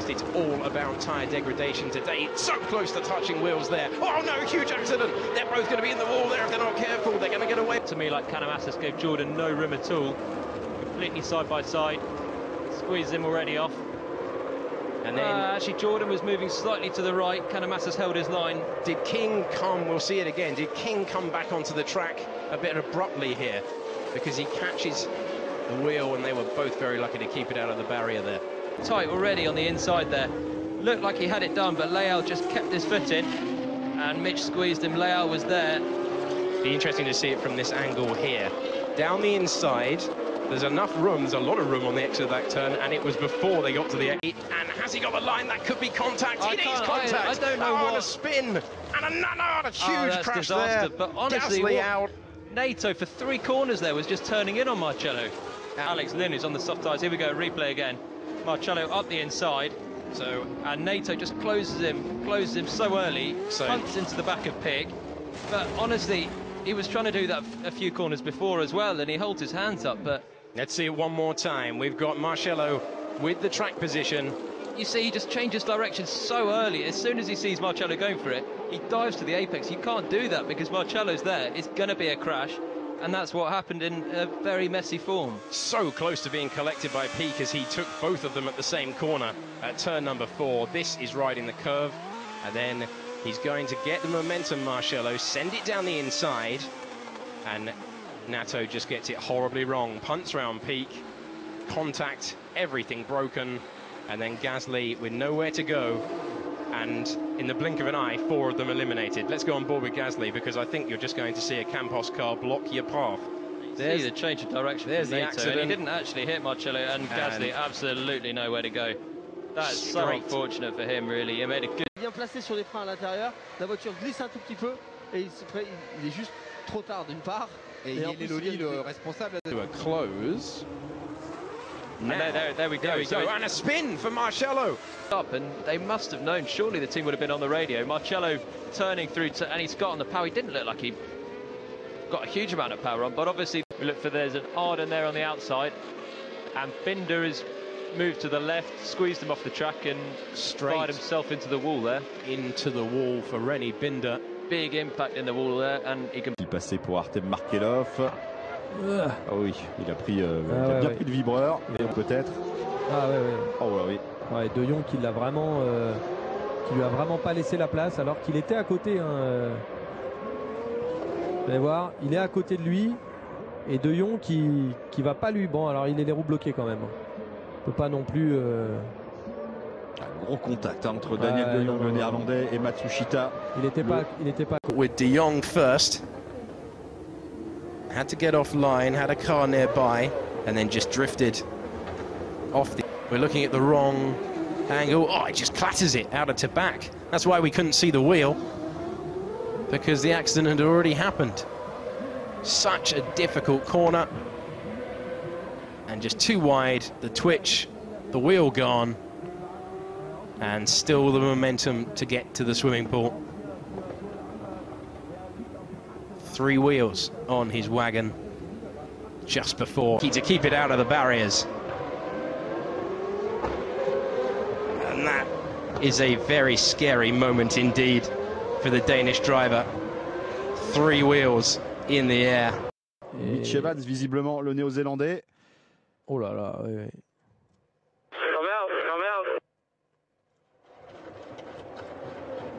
It's all about tyre degradation today. It's so close to touching wheels there. Oh no, huge accident. They're both going to be in the wall there if they're not careful. They're going to get away. To me, like Canamassis gave Jordan no room at all. Completely side by side. Squeezed him already off. And then actually Jordan was moving slightly to the right. Canamassis held his line. Did King come, we'll see it again, did King come back onto the track a bit abruptly here? Because he catches the wheel and they were both very lucky to keep it out of the barrier there. Tight already on the inside there. Looked like he had it done, but Leal just kept his foot in and Mitch squeezed him. Leal was there. Be interesting to see it from this angle here. Down the inside, there's enough room, there's a lot of room on the exit of that turn, and it was before they got to the exit. And has he got the line? That could be contact. It is contact. I don't know what. And a spin, and a huge crash disaster. there. But honestly, Gasly out. NATO for 3 corners there was just turning in on Marcello. Alex Lynn is on the soft tyres. Here we go, replay again. Marcello up the inside. And NATO just closes him so early, punts into the back of Pig. But honestly, he was trying to do that a few corners before as well, and he holds his hands up. But let's see it one more time. We've got Marcello with the track position. You see, he just changes direction so early. As soon as he sees Marcello going for it, he dives to the apex. You can't do that because Marcello's there. It's going to be a crash. And that's what happened in a very messy form. So close to being collected by Peak as he took both of them at the same corner at turn number 4. This is riding the curve. And then he's going to get the momentum, Marcello, send it down the inside. And Nato just gets it horribly wrong. Punts round Peak. Contact, everything broken. And then Gasly with nowhere to go. And in the blink of an eye, 4 of them eliminated. Let's go on board with Gasly because I think you're just going to see a Campos car block your path. There's the change of direction. There's the NATO, accident. And he didn't actually hit Marcello, and Gasly absolutely nowhere to go. That's so unfortunate for him, really. He made a good. Bien placé sur les freins à l'intérieur. La voiture glisse un tout petit peu et il est juste trop tard d'une part. Et il est Loli, le responsable. To a close. There we go. So and a spin for Marcello. And they must have known, surely the team would have been on the radio. Marcello turning through, and he's got on the power. He didn't look like he got a huge amount of power on, but obviously we look for there's an Arden there on the outside, and Binder has moved to the left, squeezed him off the track and fired himself into the wall there. Into the wall for Rennie Binder. Big impact in the wall there, and he can. Il passait pour Artem Markelov. Ah oui, il a pris, bien pris le vibreur, peut-être. Ah ouais, ouais. Oh ouais, oui. Ouais, De Jong qui l'a vraiment, qui lui a vraiment pas laissé la place alors qu'il était à côté. Hein, Vous allez voir, il est à côté de lui et De Jong qui va pas lui. Bon, alors il est les roues bloquées quand même. Il peut pas non plus. Un gros contact hein, entre Daniel De Jong, le néerlandais, et Matsushita. Il était pas. With De Jong first. Had to get offline, had a car nearby, and then just drifted off the... We're looking at the wrong angle. Oh, it just clatters it out of back. That's why we couldn't see the wheel, because the accident had already happened. Such a difficult corner. And just too wide, the twitch, the wheel gone, and still the momentum to get to the swimming pool. 3 wheels on his wagon just before to keep it out of the barriers. And that is a very scary moment indeed for the Danish driver. 3 wheels in the air. Mitch Evans, visiblement le néo-zélandais. Oh là là, oui, oui.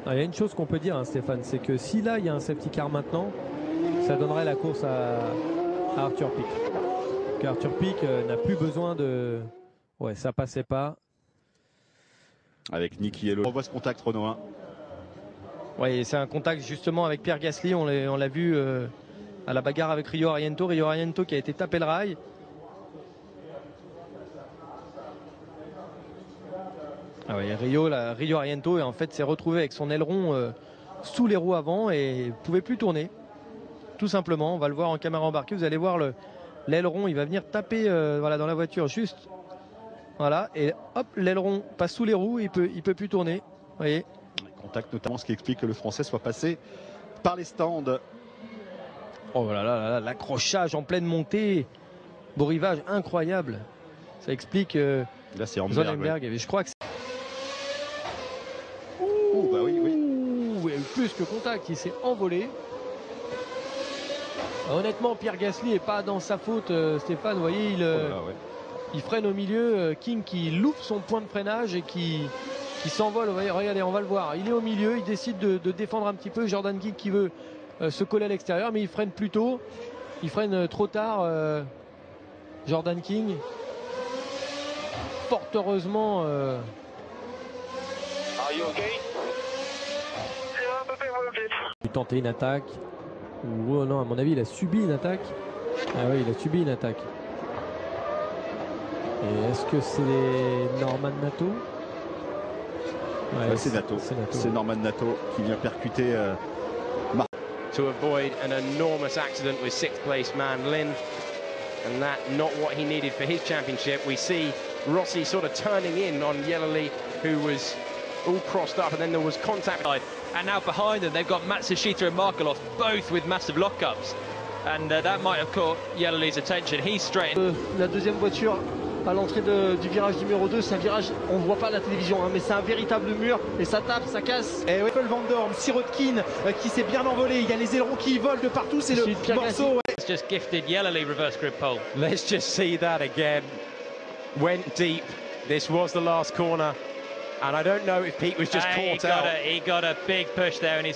Il y a une chose qu'on peut dire, hein, Stéphane, c'est que si là il y a un safety car maintenant, ça donnerait la course à Arthur Pic. Car Arthur Pic n'a plus besoin de... Ouais, ça passait pas. Avec Niki et Lolo. On voit ce contact, Renault 1. Ouais, c'est un contact justement avec Pierre Gasly. On l'a vu à la bagarre avec Rio Ariento. Rio Ariento qui a été tapé le rail. Ah ouais, Rio Ariento en fait s'est retrouvé avec son aileron sous les roues avant et ne pouvait plus tourner. Tout simplement, on va le voir en caméra embarquée. Vous allez voir l'aileron, il va venir taper voilà, dans la voiture juste. Voilà, et hop, l'aileron passe sous les roues, il peut plus tourner. Vous voyez. Contact notamment, ce qui explique que le Français soit passé par les stands. Oh là là, l'accrochage en pleine montée. Beau rivage incroyable. Ça explique là c'est Zonenberg. Je crois que bah oui, oui. Il y a eu plus que contact, il s'est envolé. Honnêtement, Pierre Gasly n'est pas dans sa faute, Stéphane. Vous voyez, il freine au milieu. King qui loupe son point de freinage et qui s'envole. Regardez, on va le voir. Il est au milieu, il décide de défendre un petit peu. Jordan King qui veut se coller à l'extérieur, mais il freine plus tôt. Il freine trop tard. Jordan King. Fort heureusement. Il a tenté une attaque. Oh non, à mon avis, il a subi une attaque. Ah oui, il a subi une attaque. Et est-ce que c'est Norman Nato? Ouais, c'est Nato. C'est Norman Nato qui vient percuter. To avoid an enormous accident with sixth place man Lynn, and that not what he needed for his championship. We see Rossi sort of turning in on Yellowly, who was all crossed up, and then there was contact. And now behind them, they've got Matsushita and Markelov, both with massive lockups. And that might have caught Yellowly's attention. He's straight. La deuxième voiture à l'entrée du virage numéro 2, c'est un virage, on ne voit pas à la télévision, hein, mais c'est un véritable mur, et ça tape, ça casse. Et oui, Paul Van Dorn, Sirotkin qui s'est bien envolé, il y a les ailerons qui volent de partout, c'est le morceau. It's just gifted Yellowly reverse grip pole. Let's just see that again. Went deep. This was the last corner. And I don't know if Pete was just caught out. He got a big push there, and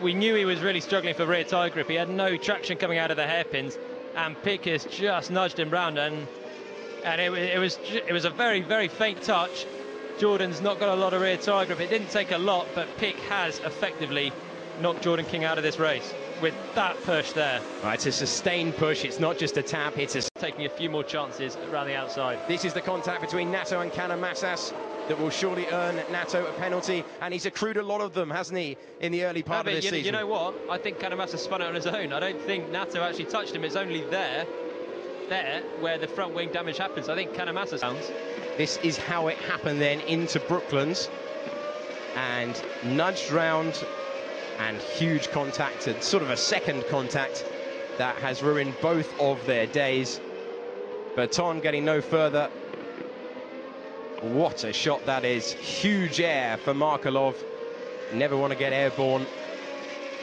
we knew he was really struggling for rear tyre grip. He had no traction coming out of the hairpins, and Pickers just nudged him round, and it was a very, very faint touch. Jordan's not got a lot of rear tyre grip. It didn't take a lot, but Pick has effectively knocked Jordan King out of this race with that push there. Right, it's a sustained push. It's not just a tap. It's taking a few more chances around the outside. This is the contact between Nato and Kanemassas that will surely earn Nato a penalty, and he's accrued a lot of them, hasn't he, in the early part of this season? You know what? I think Kanemassas spun it on his own. I don't think Nato actually touched him. It's only there where the front wing damage happens. I think Kanemassas sounds. This is how it happened then into Brooklands, and nudged round, and huge contact, and sort of a second contact that has ruined both of their days. Baton getting no further. What a shot that is. Huge air for Markelov. Never want to get airborne.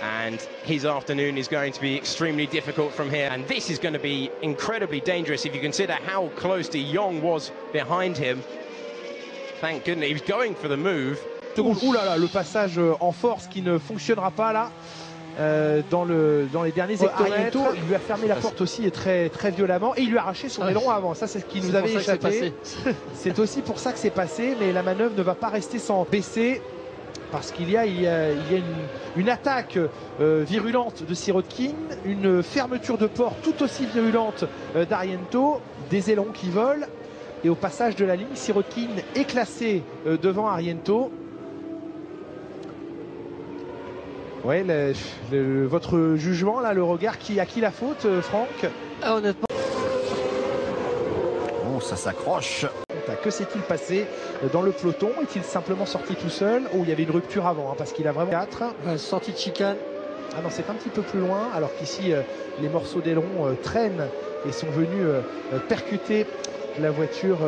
And his afternoon is going to be extremely difficult from here. And this is going to be incredibly dangerous if you consider how close de Jong was behind him. Thank goodness, he was going for the move. Ouh là là, le passage en force qui ne fonctionnera pas là. Dans les derniers hectomètres, il lui a fermé la porte aussi et très violemment, et il lui a arraché son aileron avant. Ça, c'est ce qui nous avait échappé. C'est aussi pour ça que c'est passé, mais la manœuvre ne va pas rester sans baisser, parce qu'il y a une attaque virulente de Sirotkin, une fermeture de porte tout aussi virulente d'Ariento, des ailerons qui volent, et au passage de la ligne, Sirotkin est classé devant Ariento. Ouais, votre jugement, là, le regard, à qui la faute, Franck? Honnêtement. Bon, ça s'accroche. Que s'est-il passé dans le peloton? Est-il simplement sorti tout seul? Oh, il y avait une rupture avant, hein, parce qu'il a vraiment 4. Sortie de chicane. Ah non, c'est un petit peu plus loin, alors qu'ici, les morceaux d'aileron traînent et sont venus percuter la voiture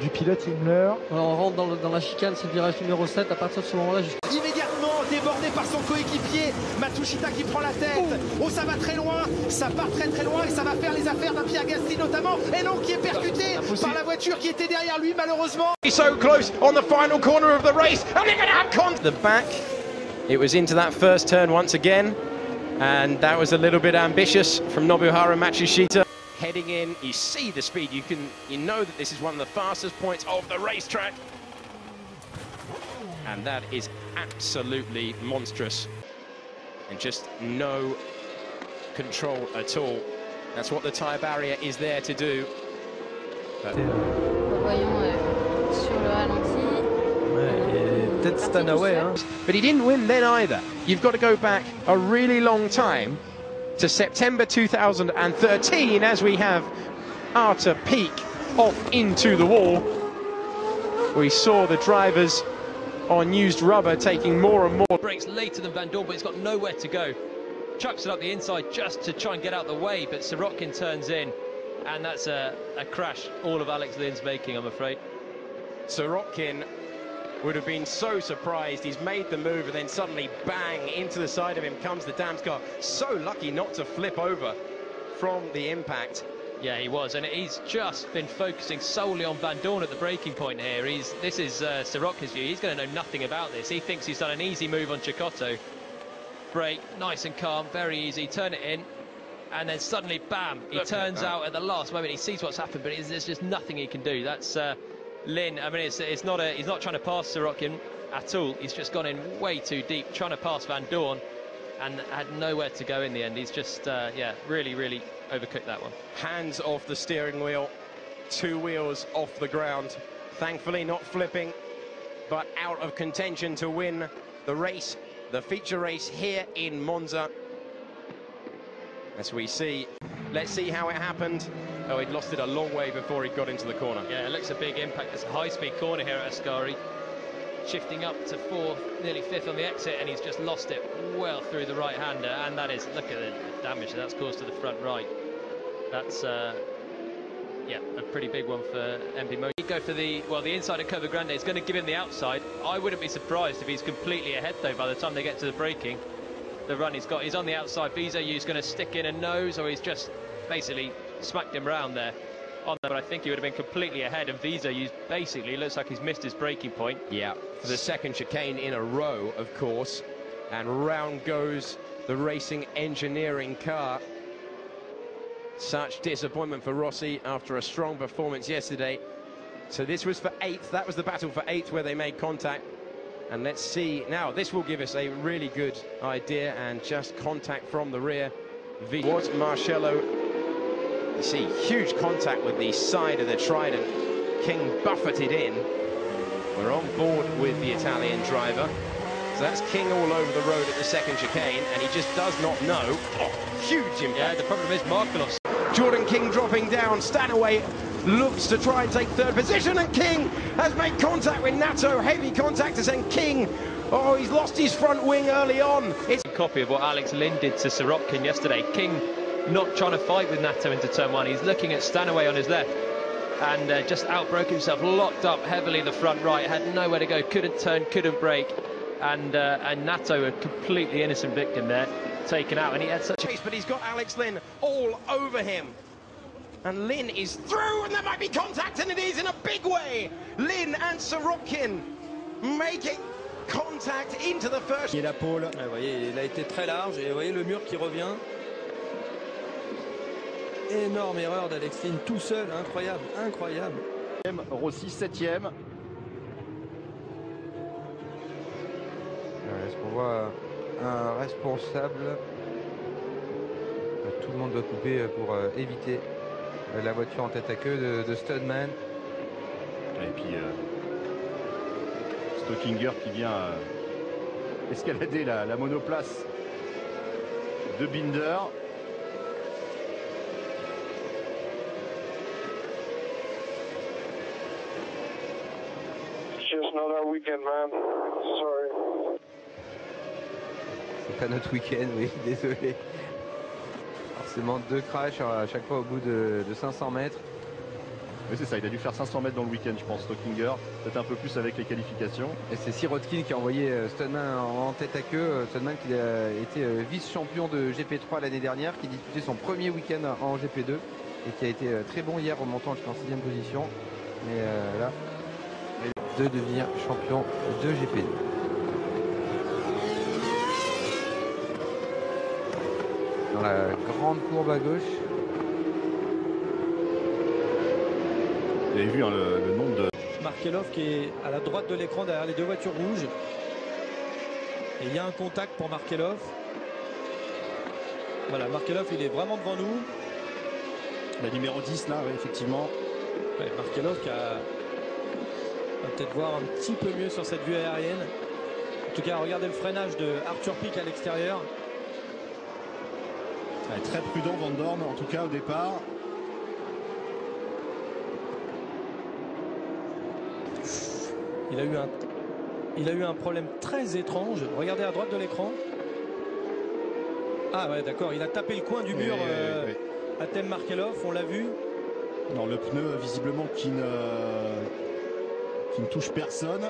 du pilote Himmler. Alors on rentre dans la chicane, c'est le virage numéro 7. À partir de ce moment-là, immédiatement débordé par son coéquipier Matsushita qui prend la tête. Oh, ça va très loin, ça part très loin, et ça va faire les affaires d'un Pierre Gasly notamment, et non, qui est percuté par la voiture qui était derrière lui malheureusement. So close on the final corner of the race, and they're going to have contact. The back, it was into that first turn once again, and that was a little bit ambitious from Nobuharu Matsushita. Heading in, you see the speed, you know that this is one of the fastest points of the racetrack. And that is absolutely monstrous. And just no control at all. That's what the tyre barrier is there to do. Voyons sur le ralenti. Peut-être Stanaway, hein. But he didn't win then either. You've got to go back a really long time to September 2013 as we have Arthur Peak off into the wall. We saw the drivers on used rubber taking more and more. Brakes later than Van Dorn, but he's got nowhere to go. Chucks it up the inside just to try and get out the way, but Sirotkin turns in, and that's a crash all of Alex Lynn's making, I'm afraid. Sirotkin would have been so surprised. He's made the move and then suddenly bang, into the side of him comes the Dams car. So lucky not to flip over from the impact. Yeah, he was, and he's just been focusing solely on Van Dorn at the braking point here. This is Sirotkin's view. He's going to know nothing about this. He thinks he's done an easy move on Cecotto. Brake, nice and calm, very easy, turn it in, and then suddenly, bam, he turns out at the last moment. He sees what's happened, but there's just nothing he can do. That's Lynn. I mean, he's not trying to pass Sirotkin at all. He's just gone in way too deep, trying to pass Van Dorn, and had nowhere to go in the end. He's just, yeah, really overcooked that one. Hands off the steering wheel, 2 wheels off the ground. Thankfully not flipping, but out of contention to win the race, the feature race here in Monza. As we see, let's see how it happened. Oh, he'd lost it a long way before he got into the corner. Yeah, it looks a big impact. It's a high-speed corner here at Ascari. Shifting up to 4th, nearly 5th on the exit, and he's just lost it well through the right-hander. And that is, look at the damage that's caused to the front right. That's, yeah, a pretty big one for MP Moto. He'd go for the inside of Curva Grande. It's going to give him the outside. I wouldn't be surprised if he's completely ahead, though, by the time they get to the braking. The run he's on the outside. Vizoyu's going to stick in a nose, or he's just basically smacked him round there. But I think he would have been completely ahead, and Vizoyu basically looks like he's missed his braking point. Yeah, for the second chicane in a row, of course, and round goes the racing engineering car. Such disappointment for Rossi after a strong performance yesterday. So this was for 8th. That was the battle for 8th where they made contact. And let's see now. This will give us a really good idea, and just contact from the rear. Was Marcello. You see huge contact with the side of the Trident. King buffeted in. We're on board with the Italian driver. So that's King all over the road at the second chicane, and he just does not know. Oh, huge impact. Yeah, the problem is Markelov's. Jordan King dropping down. Stanaway looks to try and take 3rd position, and King has made contact with Nato. Heavy contact to send King. Oh, he's lost his front wing early on. It's a copy of what Alex Lynn did to Sirotkin yesterday. King not trying to fight with Nato into turn 1. He's looking at Stanaway on his left, and just outbroke himself, locked up heavily the front right, had nowhere to go, couldn't turn, couldn't brake, and Nato, a completely innocent victim there, taken out, and he had such a... But he's got Alex Lynn all over him. And Lynn is through, and there might be contact, and it is in a big way. Lynn and Sirotkin making contact into the first. Et la pole, vous voyez, il a été très large, et vous voyez le mur qui revient. Énorme erreur d'Alex Lynn tout seul, incroyable, incroyable. Rossi 7e. Est-ce qu'on voit un responsable? Tout le monde doit couper pour éviter la voiture en tête à queue de Studman. Et puis Stockinger qui vient escalader la monoplace de Binder. Just not our weekend, man. Sorry. C'est pas notre week-end, oui, désolé. Forcément 2 crashs à chaque fois au bout de 500 mètres. Oui, c'est ça, il a dû faire 500 mètres dans le week-end, je pense, Stockinger. Peut-être un peu plus avec les qualifications. Et c'est Sirotkin qui a envoyé Studman en tête à queue. Studman qui a été vice-champion de GP3 l'année dernière, qui disputait son premier week-end en GP2 et qui a été très bon hier, remontant jusqu'en 6e position. Mais là, de devenir champion de GP2. Dans la grande courbe à gauche. Vous avez vu hein, le nombre de... Markelov qui est à la droite de l'écran derrière les 2 voitures rouges. Et il y a un contact pour Markelov. Voilà, Markelov il est vraiment devant nous. La numéro 10 là, ouais, effectivement. Ouais, Markelov qui va peut-être voir un petit peu mieux sur cette vue aérienne. En tout cas, regardez le freinage de Arthur Pic à l'extérieur. Ouais, très prudent Van Dorn, en tout cas au départ. Il a eu un problème très étrange. Regardez à droite de l'écran. Ah ouais, d'accord, il a tapé le coin du mur à Thème Markelov, on l'a vu. Non, le pneu visiblement qui ne touche personne.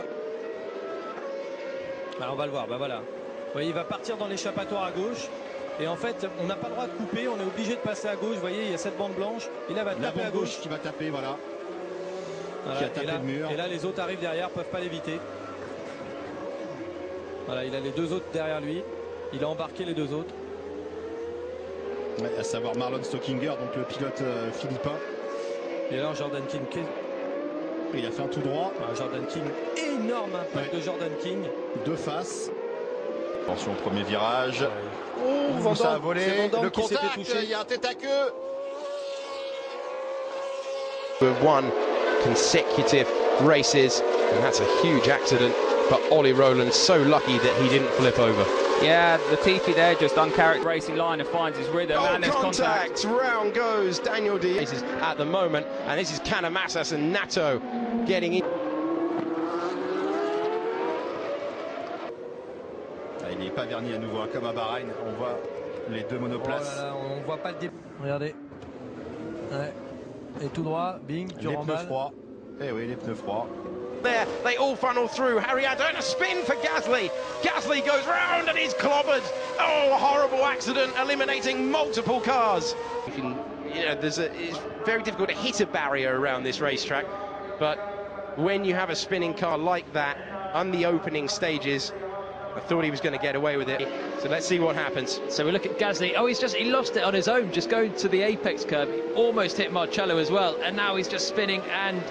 Bah, on va le voir, bah voilà. Vous voyez, il va partir dans l'échappatoire à gauche. Et en fait, on n'a pas le droit de couper, on est obligé de passer à gauche. Vous voyez, il y a cette bande blanche. Et là, il va taper à gauche. Qui va taper, voilà. Voilà, Qui a tapé le mur. Et là, les autres arrivent derrière, peuvent pas l'éviter. Voilà, il a les deux autres derrière lui. Il a embarqué les deux autres. Ouais, à savoir Marlon Stockinger, donc le pilote philippin. Et là, Jordan King. Il a fait un tout droit. Jordan King, énorme impact de Jordan King. De face. Attention au premier virage. Oh, ça a volé. Le contact, il y a un tête à queue. Won consecutive races, and that's a huge accident. But Ollie Rowland's so lucky that he didn't flip over. Yeah, the TP there just uncharacteristic racing line and finds his rhythm. Oh, and there's contact. Round goes Daniel Diaz at the moment, and this is Canamasas and Nato getting in. Il n'est pas verni à nouveau, comme à Bahreïn. On voit les deux monoplaces. Oh là là, on voit pas le début. Regardez. Ouais. Et tout droit, bing, tu remballes. Les pneus froids. Eh oui, les pneus froids. There, they all funnel through. Harriado and a spin for Gasly. Gasly goes round and he's clobbered. Oh, a horrible accident, eliminating multiple cars. You know, it's very difficult to hit a barrier around this racetrack, but when you have a spinning car like that on the opening stages, I thought he was going to get away with it. So let's see what happens. So we look at Gasly. Oh, he lost it on his own, just going to the apex curve. He almost hit Marcello as well, and now he's just spinning, and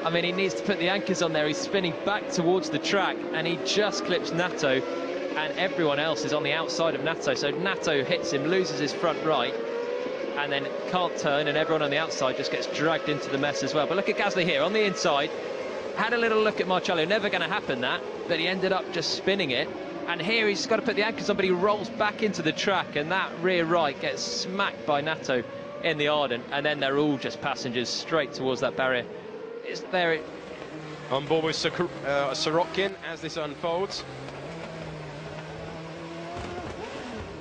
I mean, he needs to put the anchors on there. He's spinning back towards the track, and he just clips Nato, and everyone else is on the outside of Nato. So Nato hits him, loses his front right, and then can't turn, and everyone on the outside just gets dragged into the mess as well. But look at Gasly here on the inside. Had a little look at Marcello, never going to happen that, but he ended up just spinning it. And here he's got to put the anchors on, but he rolls back into the track, and that rear right gets smacked by Nato in the Arden, and then they're all just passengers straight towards that barrier. Is there On board with Sorokin as this unfolds.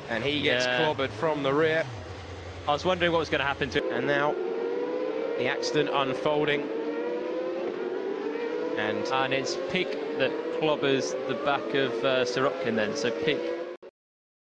And he gets clobbered from the rear. I was wondering what was going to happen to him. And now the accident unfolding. And it's Pig that clobbers the back of Sorokin then. So Pig